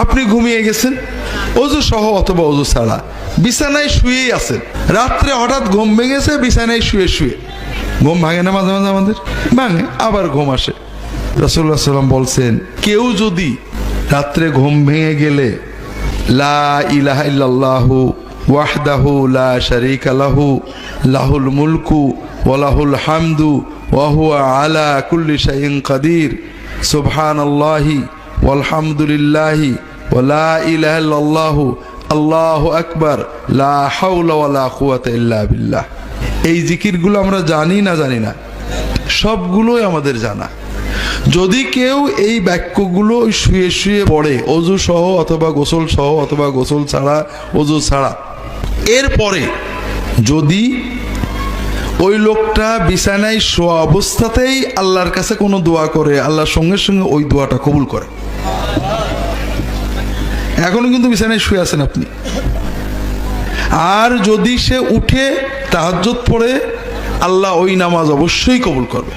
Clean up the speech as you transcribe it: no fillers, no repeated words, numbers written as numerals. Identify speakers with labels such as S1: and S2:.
S1: আপনি ঘুমিয়ে গেছেন অজু সহ অথবা অজু ছাড়া, বিছানায় শুয়েই আছেন, রাত্রে হঠাৎ ঘুম ভেঙেছে বিছানায় শুয়ে শুয়ে। ঘুম ভাঙে না মাঝে মাঝে আমাদের? ভাঙে, আবার ঘুম আসে। রাসূলুল্লাহ সাল্লাল্লাহু আলাইহি ওয়াসাল্লাম বলছেন, কেউ যদি রাত্রে ঘুম ভেঙে গেলে লা ইলাহা ইল্লাল্লাহু ওয়াহদাহু লা শারীকা লাহু লাহুল মুলকু ওয়া লাহুল হামদু ওয়া হুয়া আলা কুল্লি শাইইন কাদির সুবহানাল্লাহি ওয়ালহামদুলিল্লাহি ওয়া লা ইলাহা ইল্লাল্লাহু আল্লাহু আকবার লা হাওলা ওয়া লা কুওয়াতা ইল্লা বিল্লাহ। এই জিকিরগুলো আমরা জানি না? সবগুলোই আমাদের জানা। যদি কেউ এই বাক্যগুলো শুয়ে শুয়ে পড়ে, অজু সহ অথবা গোসল সহ অথবা গোসল ছাড়া, অজু ছাড়া, এরপরে যদি ওই লোকটা বিছানায় শোয়া অবস্থাতেই আল্লাহর কাছে কোনো দোয়া করে, আল্লাহর সঙ্গে সঙ্গে ওই দোয়াটা কবুল করে। এখনো কিন্তু বিছানায় শুয়ে আছেন আপনি। আর যদি সে উঠে তাহাজ্জুদ পড়ে, আল্লাহ ওই নামাজ অবশ্যই কবুল করবে।